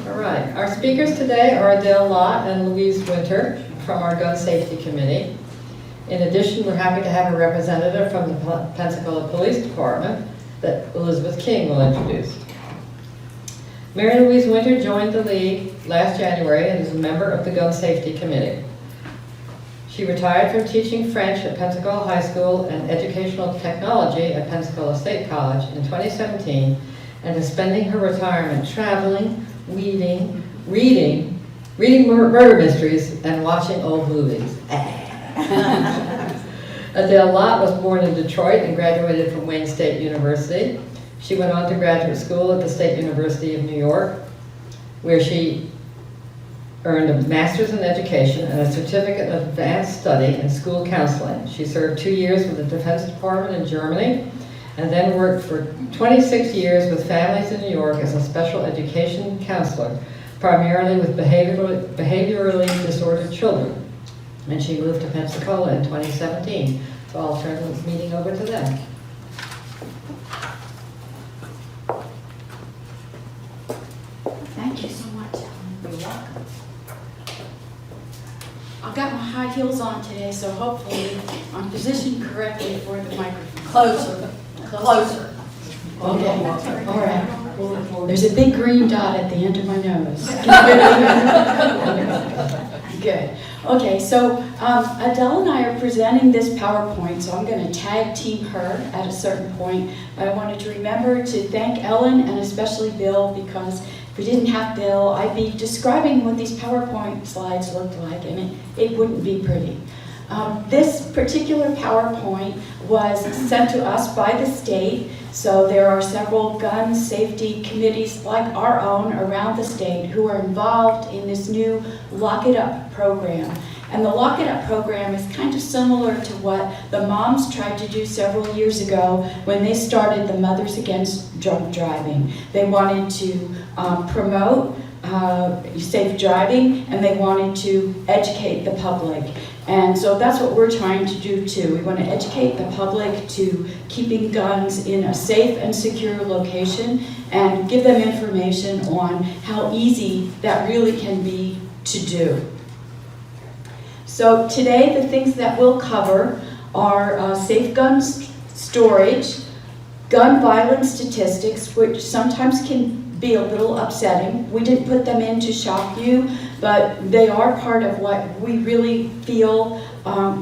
All right, our speakers today are Adele Lott and Louise Winter from our Gun Safety Committee. In addition, we're happy to have a representative from the Pensacola Police Department that Elizabeth King will introduce. Mary Louise Winter joined the League last January and is a member of the Gun Safety Committee. She retired from teaching French at Pensacola High School and Educational Technology at Pensacola State College in 2017 and is spending her retirement traveling, reading murder mysteries, and watching old movies. Adele Lott was born in Detroit and graduated from Wayne State University. She went on to graduate school at the State University of New York, where she earned a master's in education and a certificate of advanced study in school counseling. She served 2 years with the Defense Department in Germany and then worked for 26 years with families in New York as a special education counselor, primarily with behaviorally disordered children. And she moved to Pensacola in 2017. So I'll turn the meeting over to them. Thank you so much, Ellen. You're welcome. I've got my high heels on today, so hopefully I'm positioned correctly for the microphone. Closer. Closer. Okay, all right. There's a big green dot at the end of my nose. Good. Okay, so Adele and I are presenting this PowerPoint, so I'm going to tag team her at a certain point. But I wanted to remember to thank Ellen and especially Bill, because if we didn't have Bill, I'd be describing what these PowerPoint slides looked like, and it wouldn't be pretty. This particular PowerPoint was sent to us by the state, so there are several gun safety committees like our own around the state who are involved in this new Lock It Up program. And the Lock It Up program is kind of similar to what the moms tried to do several years ago when they started the Mothers Against Drunk Driving. They wanted to promote safe driving, and they wanted to educate the public. And so that's what we're trying to do too. We want to educate the public to keeping guns in a safe and secure location and give them information on how easy that really can be to do. So today the things that we'll cover are safe gun storage, gun violence statistics, which sometimes can be a little upsetting. We didn't put them in to shock you, but they are part of what we really feel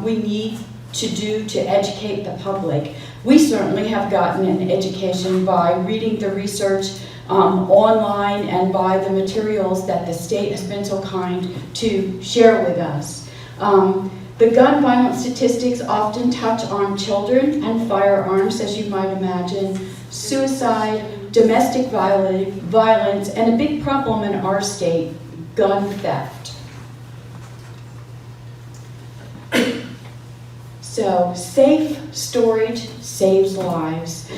we need to do to educate the public. We certainly have gotten an education by reading the research online and by the materials that the state has been so kind to share with us. The gun violence statistics often touch on children and firearms, as you might imagine, suicide, domestic violence, and a big problem in our state, gun theft. So, safe storage saves lives.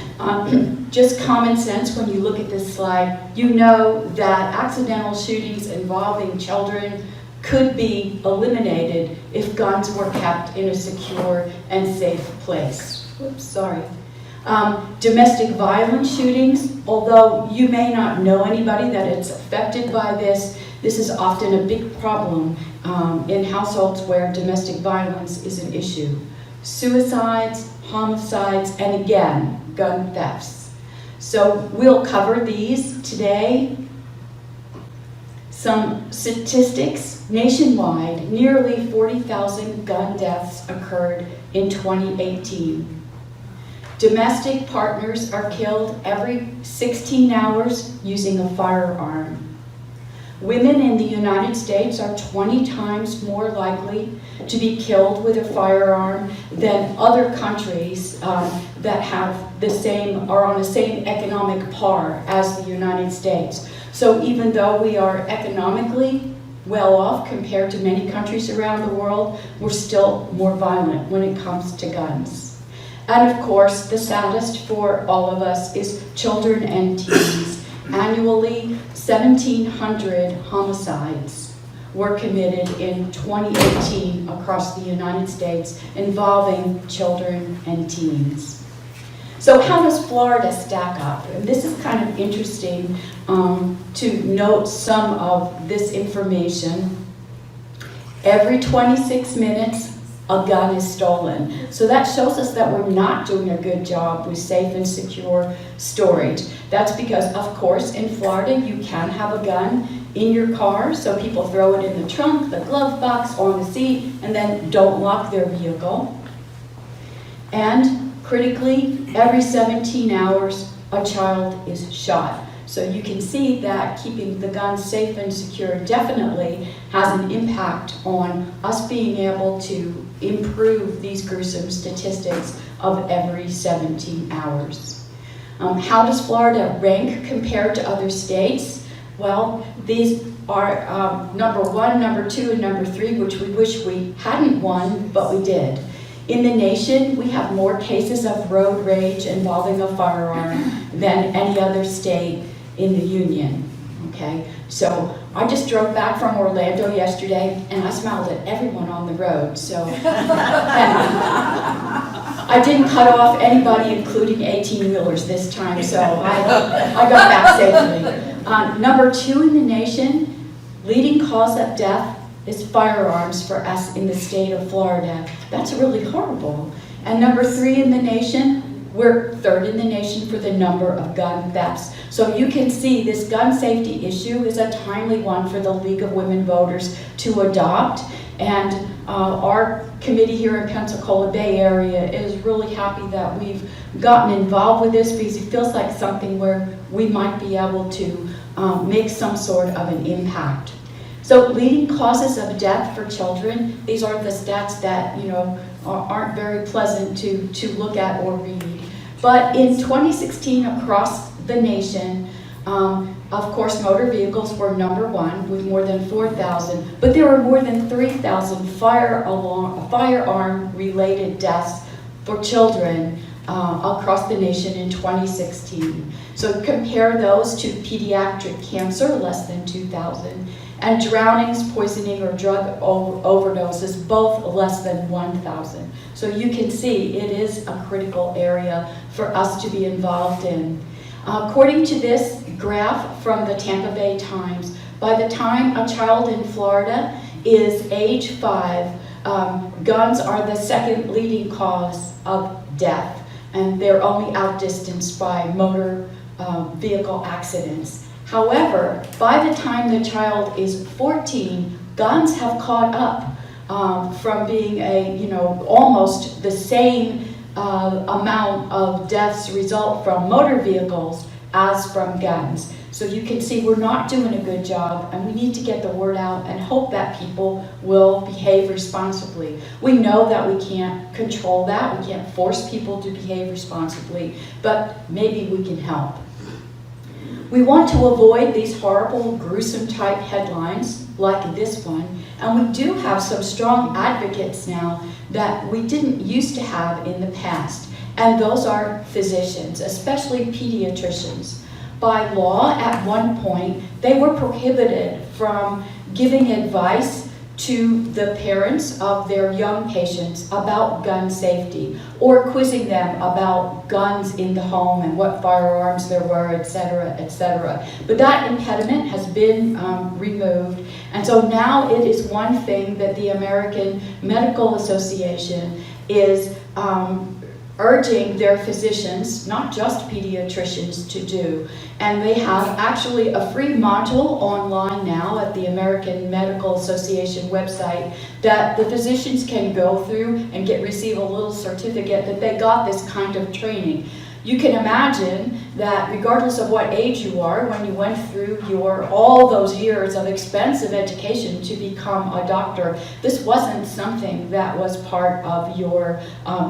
Just common sense, when you look at this slide, you know that accidental shootings involving children could be eliminated if guns were kept in a secure and safe place. Oops, sorry. Domestic violence shootings, although you may not know anybody that it's affected by this, this is often a big problem in households where domestic violence is an issue. Suicides, homicides, and again, gun thefts. So we'll cover these today. Some statistics nationwide, nearly 40,000 gun deaths occurred in 2018. Domestic partners are killed every 16 hours using a firearm. Women in the United States are 20 times more likely to be killed with a firearm than other countries that have the same, are on the same economic par as the United States. So even though we are economically well off compared to many countries around the world, we're still more violent when it comes to guns. And of course, the saddest for all of us is children and teens. Annually, 1,700 homicides were committed in 2018 across the United States involving children and teens. So how does Florida stack up? And this is kind of interesting to note some of this information. Every 26 minutes, a gun is stolen. So that shows us that we're not doing a good job with safe and secure storage. That's because, of course, in Florida, you can have a gun in your car, so people throw it in the trunk, the glove box, on the seat, and then don't lock their vehicle. And critically, every 17 hours, a child is shot. So you can see that keeping the gun safe and secure definitely has an impact on us being able to improve these gruesome statistics of every 17 hours. How does Florida rank compared to other states? Well, these are number 1, number 2, and number 3, which we wish we hadn't won, but we did. In the nation, we have more cases of road rage involving a firearm than any other state in the Union, okay? So I just drove back from Orlando yesterday, and I smiled at everyone on the road, so. I didn't cut off anybody, including 18-wheelers this time, so I got back safely. Number 2 in the nation, leading cause of death is firearms for us in the state of Florida. That's really horrible. And number 3 in the nation, we're 3rd in the nation for the number of gun thefts. So you can see this gun safety issue is a timely one for the League of Women Voters to adopt. And our committee here in Pensacola Bay area is really happy that we've gotten involved with this, because it feels like something where we might be able to make some sort of an impact. So leading causes of death for children, these are the stats that, you know, aren't very pleasant to look at or read. But in 2016 across the nation, of course, motor vehicles were number 1 with more than 4,000, but there were more than 3,000 firearm-related deaths for children across the nation in 2016. So compare those to pediatric cancer, less than 2,000, and drownings, poisoning, or drug overdoses, both less than 1,000. So you can see it is a critical area for us to be involved in. According to this graph from the Tampa Bay Times, by the time a child in Florida is age 5, guns are the 2nd leading cause of death, and they're only outdistanced by motor vehicle accidents. However, by the time the child is 14, guns have caught up from being almost the same amount of deaths result from motor vehicles as from guns. So you can see we're not doing a good job, and we need to get the word out and hope that people will behave responsibly. We know that we can't control that, we can't force people to behave responsibly, but maybe we can help. We want to avoid these horrible, gruesome type headlines like this one, and we do have some strong advocates now that we didn't used to have in the past, and those are physicians, especially pediatricians. By law, at one point, they were prohibited from giving advice to the parents of their young patients about gun safety, or quizzing them about guns in the home and what firearms there were, etc., etc. But that impediment has been removed, and so now it is one thing that the American Medical Association is urging their physicians, not just pediatricians, to do. And they have actually a free module online now at the American Medical Association website that the physicians can go through and receive a little certificate that they got this kind of training. You can imagine that regardless of what age you are, when you went through all those years of expensive education to become a doctor, this wasn't something that was part of your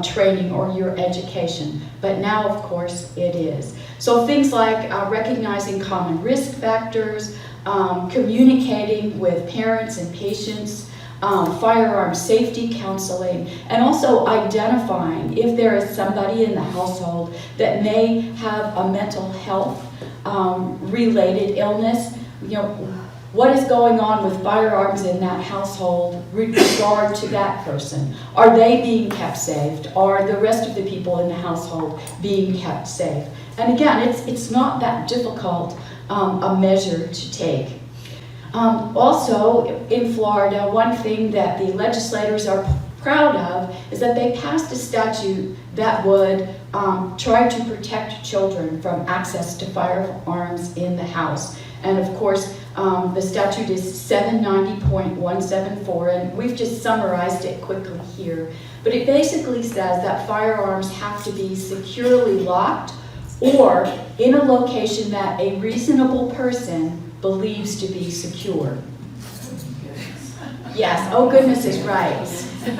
training or your education. But now, of course, it is. So things like recognizing common risk factors, communicating with parents and patients, firearm safety counseling, and also identifying if there is somebody in the household that may have a mental health related illness. what is going on with firearms in that household with regard to that person? Are they being kept safe? Are the rest of the people in the household being kept safe? And again, it's not that difficult a measure to take. Also, in Florida, one thing that the legislators are proud of is that they passed a statute that would try to protect children from access to firearms in the house. And of course, the statute is 790.174, and we've just summarized it quickly here. But it basically says that firearms have to be securely locked or in a location that a reasonable person believes to be secure. Yes, oh goodness is right.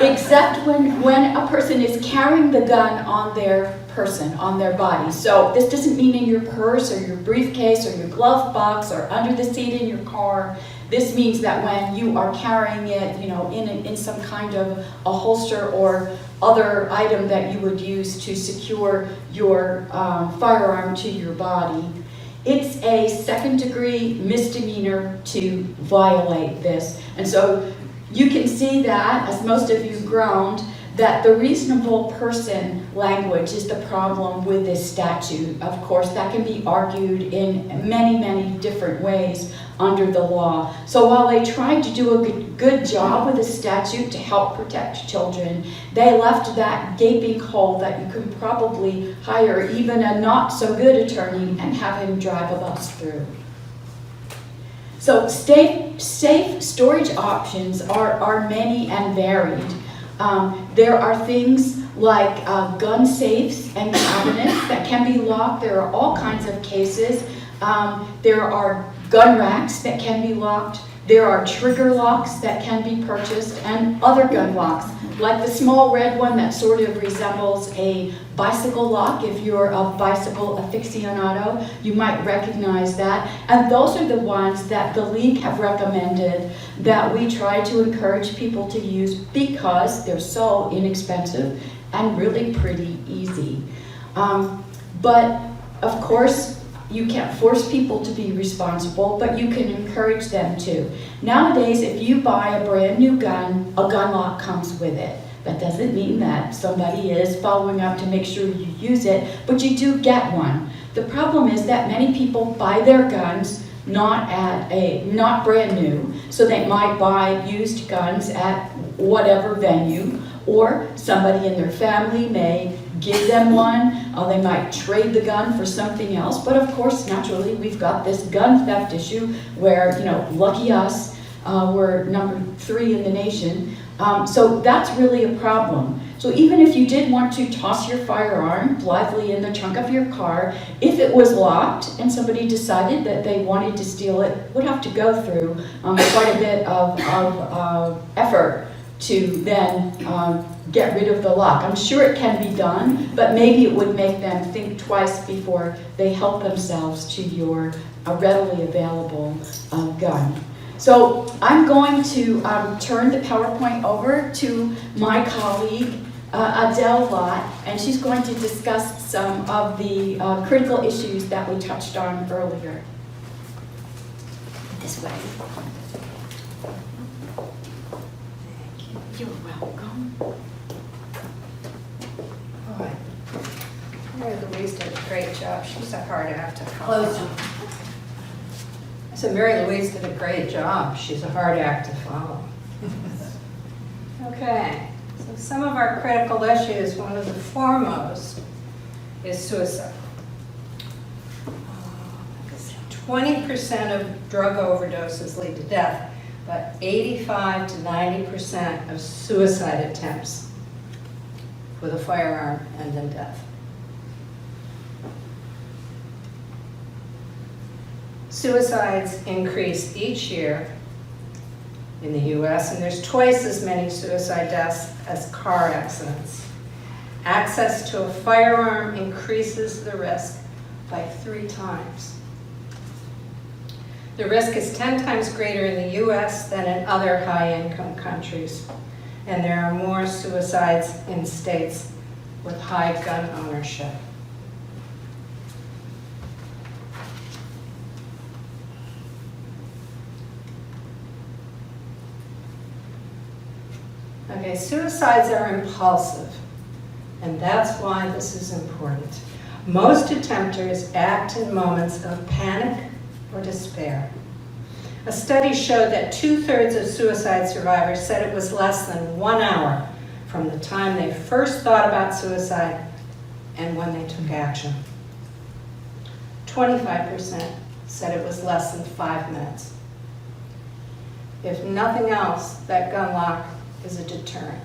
Except when a person is carrying the gun on their person, on their body. So this doesn't mean in your purse or your briefcase or your glove box or under the seat in your car. This means that when you are carrying it, in some kind of a holster or other item that you would use to secure your firearm to your body, it's a second-degree misdemeanor to violate this. And so you can see that, as most of you groaned, that the reasonable person language is the problem with this statute. Of course, that can be argued in many, many different ways under the law. So while they tried to do a good job with the statute to help protect children, they left that gaping hole that you can probably hire even a not-so-good attorney and have him drive a bus through. So safe storage options are many and varied. There are things like gun safes and cabinets that can be locked. There are all kinds of cases. There are gun racks that can be locked. There are trigger locks that can be purchased and other gun locks, like the small red one that sort of resembles a bicycle lock. If you're a bicycle aficionado, you might recognize that. And those are the ones that the league have recommended that we try to encourage people to use because they're so inexpensive and really pretty easy. But of course, you can't force people to be responsible, but you can encourage them to. Nowadays, if you buy a brand new gun, a gun lock comes with it. That doesn't mean that somebody is following up to make sure you use it, but you do get one. The problem is that many people buy their guns not brand new, so they might buy used guns at whatever venue, or somebody in their family may give them one. They might trade the gun for something else. But of course, naturally, we've got this gun theft issue where, lucky us, we're number 3 in the nation. So that's really a problem. So even if you did want to toss your firearm blithely in the trunk of your car, if it was locked and somebody decided that they wanted to steal it, would have to go through quite a bit of effort to then get rid of the lock. I'm sure it can be done, but maybe it would make them think twice before they help themselves to your readily available gun. So I'm going to turn the PowerPoint over to my colleague, Adele Lott, and she's going to discuss some of the critical issues that we touched on earlier. This way. You're welcome. All right. Mary Louise did a great job. She's a hard act to follow. I said Mary Louise did a great job. She's a hard act to follow. Okay, so some of our critical issues, one of the foremost is suicide. 20% of drug overdoses lead to death, but 85 to 90% of suicide attempts with a firearm end in death. Suicides increase each year in the US, and there's twice as many suicide deaths as car accidents. Access to a firearm increases the risk by 3 times. The risk is 10 times greater in the US than in other high-income countries, and there are more suicides in states with high gun ownership. Okay, suicides are impulsive, and that's why this is important. Most attempters act in moments of panic or despair. A study showed that 2/3 of suicide survivors said it was less than 1 hour from the time they first thought about suicide and when they took action. 25% said it was less than 5 minutes. If nothing else, that gun lock is a deterrent.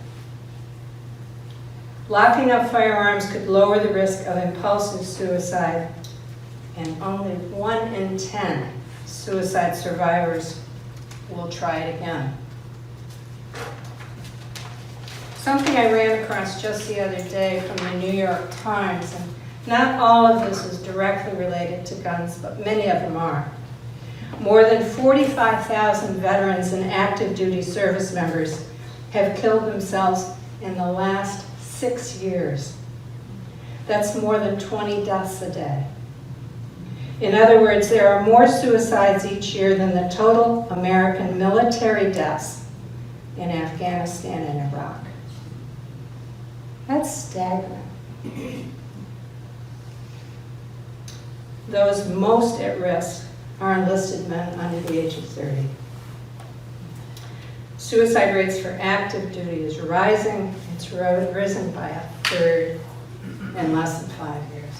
Locking up firearms could lower the risk of impulsive suicide, and only 1 in 10 suicide survivors will try it again. Something I ran across just the other day from the New York Times, and not all of this is directly related to guns, but many of them are. More than 45,000 veterans and active duty service members have killed themselves in the last 6 years. That's more than 20 deaths a day. In other words, there are more suicides each year than the total American military deaths in Afghanistan and Iraq. That's staggering. Those most at risk are enlisted men under the age of 30. Suicide rates for active duty is rising. It's risen by 1/3 in less than 5 years.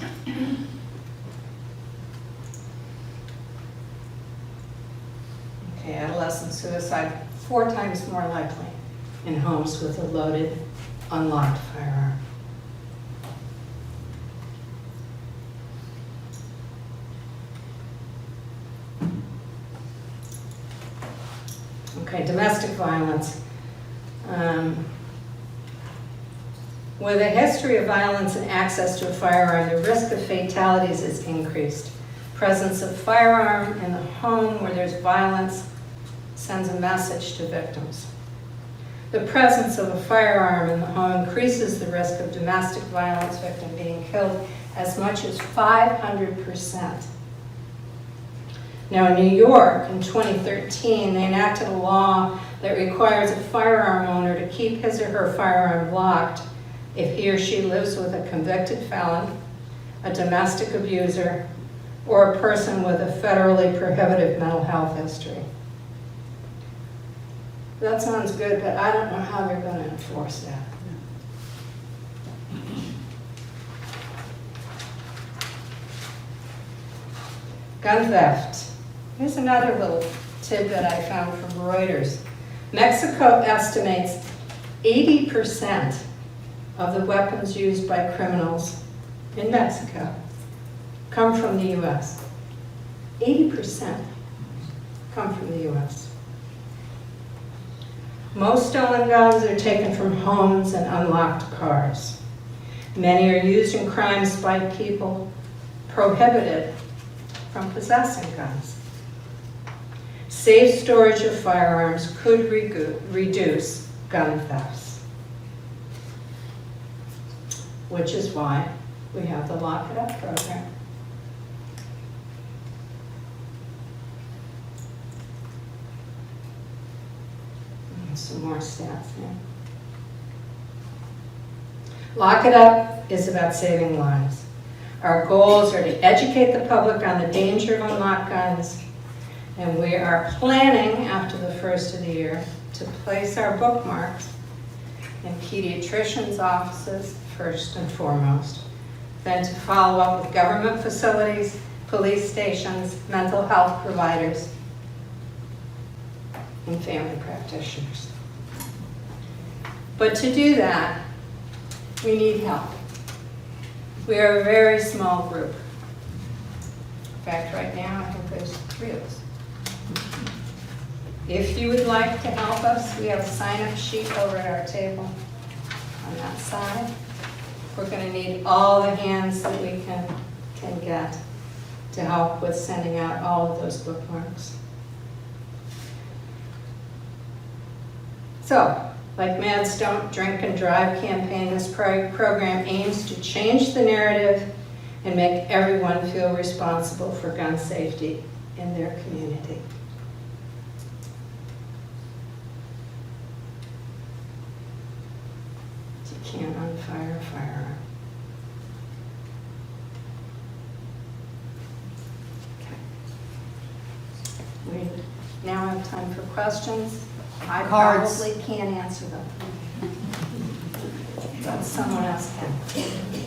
Okay, adolescent suicide, 4 times more likely in homes with a loaded, unlocked firearm. Okay, domestic violence. With a history of violence and access to a firearm, the risk of fatalities is increased. Presence of firearm in the home where there's violence sends a message to victims. The presence of a firearm in the home increases the risk of domestic violence victim being killed as much as 500%. Now in New York, in 2013, they enacted a law that requires a firearm owner to keep his or her firearm locked if he or she lives with a convicted felon, a domestic abuser, or a person with a federally prohibited mental health history. That sounds good, but I don't know how they're going to enforce that. Gun theft. Here's another little tidbit I found from Reuters. Mexico estimates 80% of the weapons used by criminals in Mexico come from the U.S. 80% come from the U.S. Most stolen guns are taken from homes and unlocked cars. Many are used in crimes by people prohibited from possessing guns. Safe storage of firearms could reduce gun thefts, which is why we have the Lock It Up program. And some more stats here. Lock It Up is about saving lives. Our goals are to educate the public on the danger of unlocked guns, and we are planning, after the first of the year, to place our bookmarks in pediatricians' offices first and foremost, then to follow up with government facilities, police stations, mental health providers, and family practitioners. But to do that, we need help. We are a very small group. In fact, right now, I think there's 3 of us. If you would like to help us, we have a sign-up sheet over at our table on that side. We're going to need all the hands that we can get to help with sending out all of those bookmarks. So, like Mad's Don't Drink and Drive campaign, this program aims to change the narrative and make everyone feel responsible for gun safety in their community. You can't unfire a firearm. Okay. We now have time for questions. I Cards. probably can't answer them. But someone else can.